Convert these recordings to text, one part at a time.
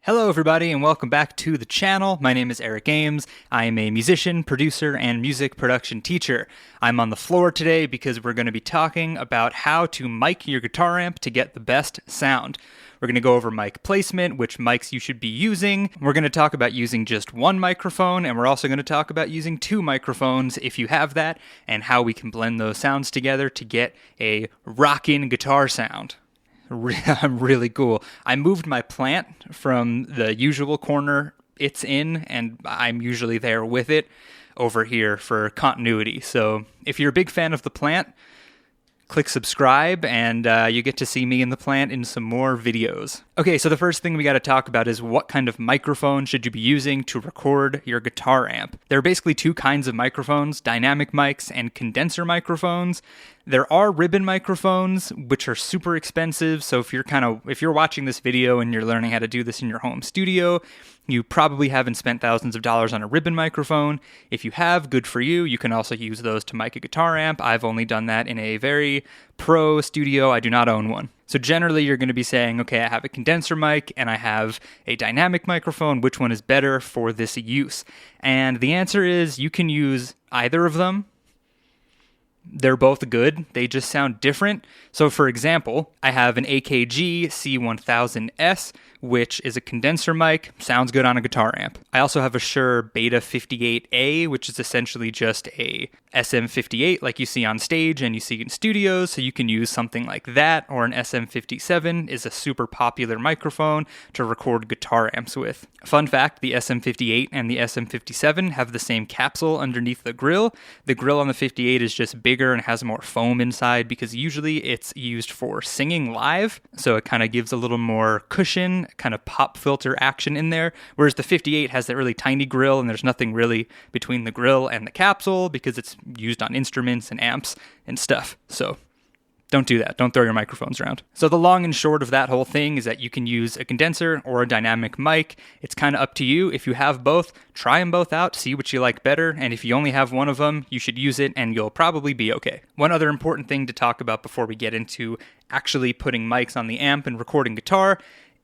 Hello everybody and welcome back to the channel. My name is Eric Ames. I am a musician, producer, and music production teacher. I'm on the floor today because we're going to be talking about how to mic your guitar amp to get the best sound. We're going to go over mic placement, which mics you should be using. We're going to talk about using just one microphone, and we're also going to talk about using two microphones if you have that, and how we can blend those sounds together to get a rockin' guitar sound. I'm really cool. I moved my plant from the usual corner it's in, and I'm usually there with it, over here for continuity. So if you're a big fan of the plant, click subscribe, and you get to see me in the plant in some more videos. Okay, so the first thing we got to talk about is what kind of microphone should you be using to record your guitar amp. There are basically two kinds of microphones, dynamic mics and condenser microphones. There are ribbon microphones, which are super expensive, so if you're watching this video and you're learning how to do this in your home studio, you probably haven't spent thousands of dollars on a ribbon microphone. If you have, good for you. You can also use those to mic a guitar amp. I've only done that in a very pro studio. I do not own one. So generally, you're going to be saying, okay, I have a condenser mic and I have a dynamic microphone. Which one is better for this use? And the answer is you can use either of them. They're both good. They just sound different. So for example, I have an AKG C1000S, which is a condenser mic, sounds good on a guitar amp. I also have a Shure Beta 58A, which is essentially just a SM58 like you see on stage and you see in studios, so you can use something like that, or an SM57 is a super popular microphone to record guitar amps with. Fun fact, the SM58 and the SM57 have the same capsule underneath the grill. The grill on the 58 is just bigger and has more foam inside because usually it's used for singing live, so it kind of gives a little more cushion, kind of pop filter action in there, whereas the 58 has that really tiny grill and there's nothing really between the grill and the capsule because it's used on instruments and amps and stuff. So don't do that. Don't throw your microphones around. So the long and short of that whole thing is that you can use a condenser or a dynamic mic. It's kind of up to you. If you have both, try them both out, see what you like better, and if you only have one of them, you should use it and you'll probably be okay. One other important thing to talk about before we get into actually putting mics on the amp and recording guitar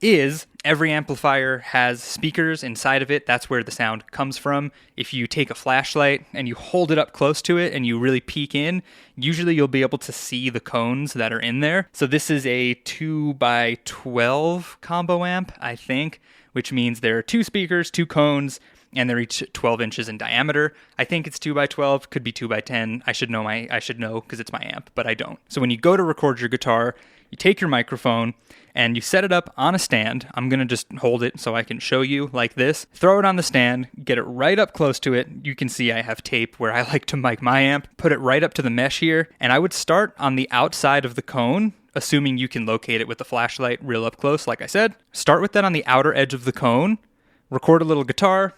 is every amplifier has speakers inside of it. That's where the sound comes from. If you take a flashlight and you hold it up close to it and you really peek in, usually you'll be able to see the cones that are in there. So this is a 2x12 combo amp, I think, which means there are two speakers, two cones, and they're each 12 inches in diameter. I think it's 2x12, could be 2x10. I should know because it's my amp, but I don't. So when you go to record your guitar, you take your microphone and you set it up on a stand. I'm going to just hold it so I can show you like this. Throw it on the stand, get it right up close to it. You can see I have tape where I like to mic my amp. Put it right up to the mesh here, and I would start on the outside of the cone, assuming you can locate it with the flashlight real up close, like I said. Start with that on the outer edge of the cone, record a little guitar,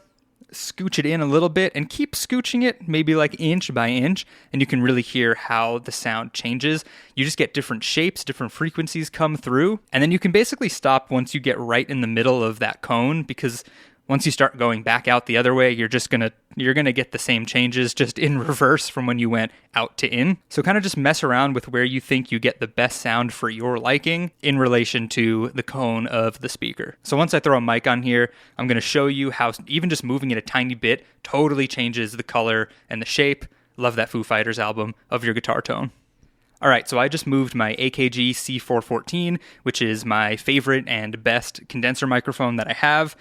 scooch it in a little bit, and keep scooching it maybe like inch by inch, and you can really hear how the sound changes. You just get different shapes, different frequencies come through, and then you can basically stop once you get right in the middle of that cone, because once you start going back out the other way, you're gonna get the same changes just in reverse from when you went out to in. So kind of just mess around with where you think you get the best sound for your liking in relation to the cone of the speaker. So once I throw a mic on here, I'm gonna show you how even just moving it a tiny bit totally changes the color and the shape. Love that Foo Fighters album, of your guitar tone. All right, so I just moved my AKG C414, which is my favorite and best condenser microphone that I have.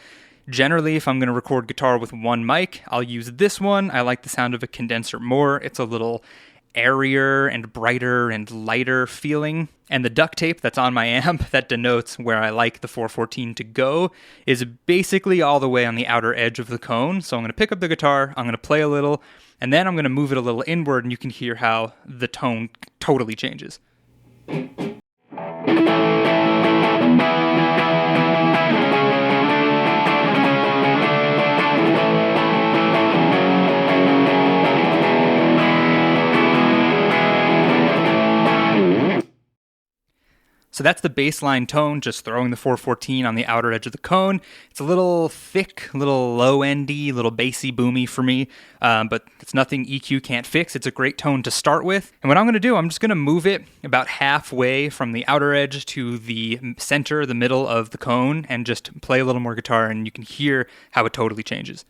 Generally, if I'm going to record guitar with one mic, I'll use this one. I like the sound of a condenser more. It's a little airier and brighter and lighter feeling. And the duct tape that's on my amp that denotes where I like the 414 to go is basically all the way on the outer edge of the cone. So I'm going to pick up the guitar, I'm going to play a little, and then I'm going to move it a little inward, and you can hear how the tone totally changes. So So that's the baseline tone, just throwing the 414 on the outer edge of the cone. It's a little thick, a little low-endy, a little bassy, boomy for me, but it's nothing EQ can't fix. It's a great tone to start with. And what I'm going to do, I'm just going to move it about halfway from the outer edge to the center, the middle of the cone, and just play a little more guitar, and you can hear how it totally changes.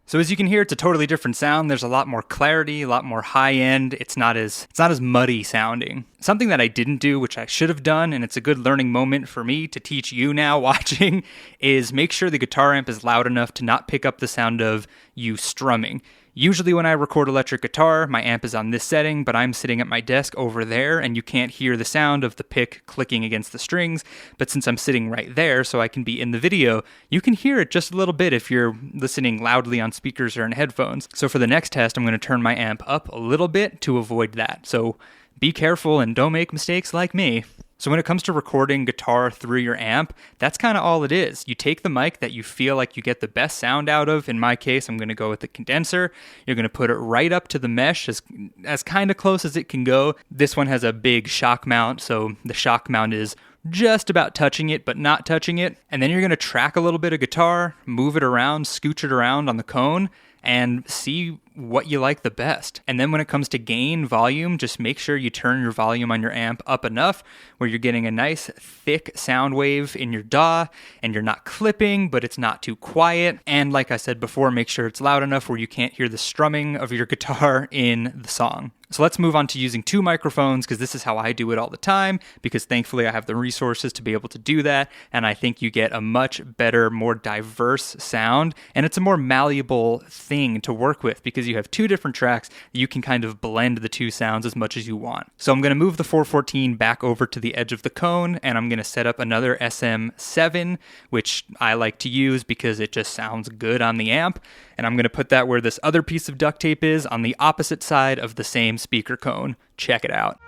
So as you can hear, it's a totally different sound. There's a lot more clarity, a lot more high end. It's not as muddy sounding. Something that I didn't do, which I should have done, and it's a good learning moment for me to teach you now watching, is make sure the guitar amp is loud enough to not pick up the sound of you strumming. Usually when I record electric guitar, my amp is on this setting, but I'm sitting at my desk over there, and you can't hear the sound of the pick clicking against the strings. But since I'm sitting right there, so I can be in the video, you can hear it just a little bit if you're listening loudly on speakers or in headphones. So for the next test, I'm going to turn my amp up a little bit to avoid that. So be careful and don't make mistakes like me. So when it comes to recording guitar through your amp, that's kind of all it is. You take the mic that you feel like you get the best sound out of. In my case, I'm going to go with the condenser. You're going to put it right up to the mesh as kind of close as it can go. This one has a big shock mount, so the shock mount is just about touching it, but not touching it. And then you're going to track a little bit of guitar, move it around, scooch it around on the cone, and see what you like the best. And then when it comes to gain, volume, just make sure you turn your volume on your amp up enough where you're getting a nice thick sound wave in your DAW, and you're not clipping, but it's not too quiet. And like I said before, make sure it's loud enough where you can't hear the strumming of your guitar in the song. So let's move on to using two microphones, because this is how I do it all the time, because thankfully I have the resources to be able to do that, and I think you get a much better, more diverse sound, and it's a more malleable thing to work with, because you have two different tracks. You can kind of blend the two sounds as much as you want. So I'm going to move the 414 back over to the edge of the cone, and I'm going to set up another SM7, which I like to use because it just sounds good on the amp, and I'm going to put that where this other piece of duct tape is, on the opposite side of the same speaker cone. Check it out.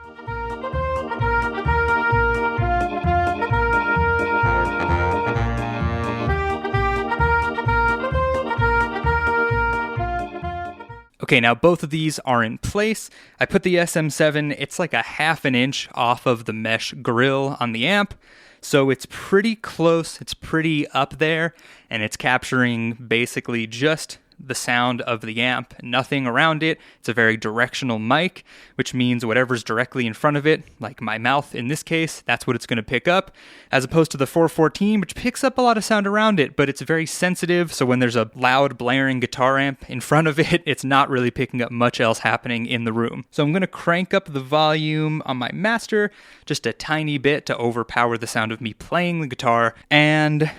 Okay, now both of these are in place. I put the SM7, it's like a half an inch off of the mesh grill on the amp, so it's pretty close, it's pretty up there, and it's capturing basically just the sound of the amp, nothing around it. It's a very directional mic, which means whatever's directly in front of it, like my mouth in this case, that's what it's going to pick up, as opposed to the 414, which picks up a lot of sound around it, but it's very sensitive, so when there's a loud blaring guitar amp in front of it, it's not really picking up much else happening in the room. So I'm going to crank up the volume on my master just a tiny bit to overpower the sound of me playing the guitar, and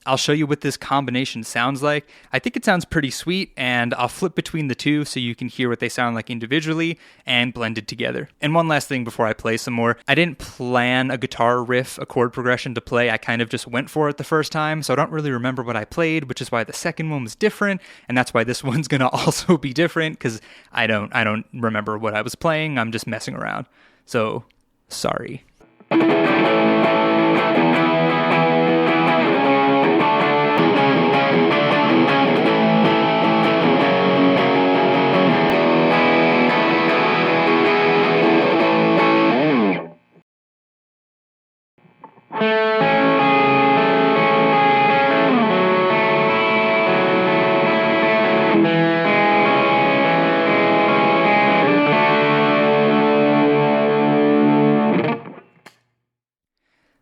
I'll show you what this combination sounds like. I think it sounds pretty sweet, and I'll flip between the two so you can hear what they sound like individually and blended together. And one last thing before I play some more. I didn't plan a guitar riff, a chord progression to play. I kind of just went for it the first time, so I don't really remember what I played, which is why the second one was different, and that's why this one's gonna also be different, because I don't remember what I was playing. I'm just messing around. So, sorry.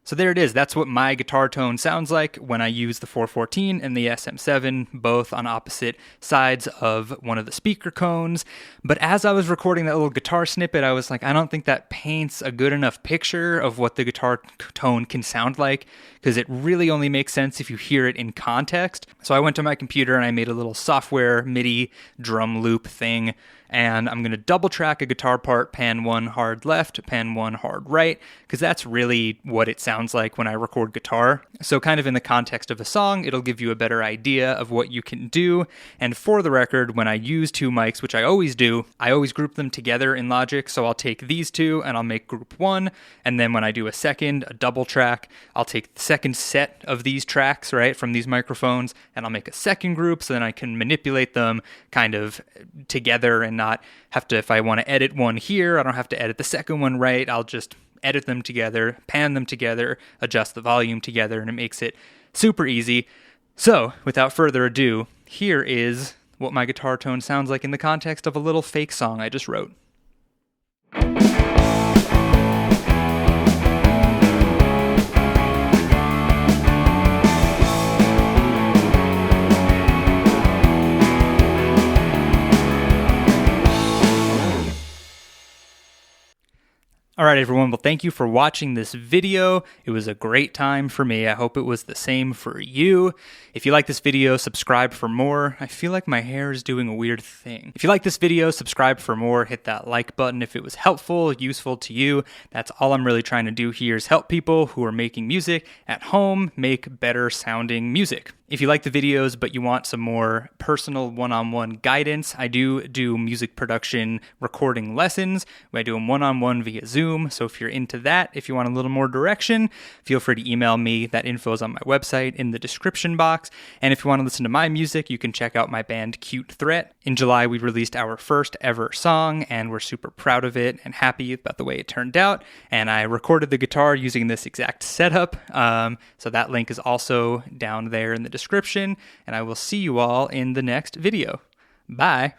So there it is. That's what my guitar tone sounds like when I use the 414 and the SM7, both on opposite sides of one of the speaker cones. But as I was recording that little guitar snippet, I was like, I don't think that paints a good enough picture of what the guitar tone can sound like, because it really only makes sense if you hear it in context. So I went to my computer and I made a little software MIDI drum loop thing, and I'm going to double track a guitar part, pan 1 hard left, pan 1 hard right, because that's really what it sounds like when I record guitar. So kind of in the context of a song, it'll give you a better idea of what you can do. And for the record, when I use two mics, which I always do, I always group them together in Logic. So I'll take these two and I'll make group 1. And then when I do a double track, I'll take the second set of these tracks, right, from these microphones, and I'll make a second group so then I can manipulate them kind of together and not have to, if I want to edit one here, I don't have to edit the second one right. I'll just edit them together, pan them together, adjust the volume together, and it makes it super easy. So, without further ado, here is what my guitar tone sounds like in the context of a little fake song I just wrote. All right, everyone. Well, thank you for watching this video. It was a great time for me. I hope it was the same for you. If you like this video, subscribe for more. I feel like my hair is doing a weird thing. If you like this video, subscribe for more. Hit that like button if it was helpful, useful to you. That's all I'm really trying to do here is help people who are making music at home make better sounding music. If you like the videos but you want some more personal one-on-one guidance, I do music production recording lessons. I do them one-on-one via Zoom. So if you're into that, if you want a little more direction, feel free to email me. That info is on my website in the description box. And if you want to listen to my music, you can check out my band Cute Threat. In July, we released our first ever song, and we're super proud of it and happy about the way it turned out. And I recorded the guitar using this exact setup. So that link is also down there in the description, and I will see you all in the next video. Bye.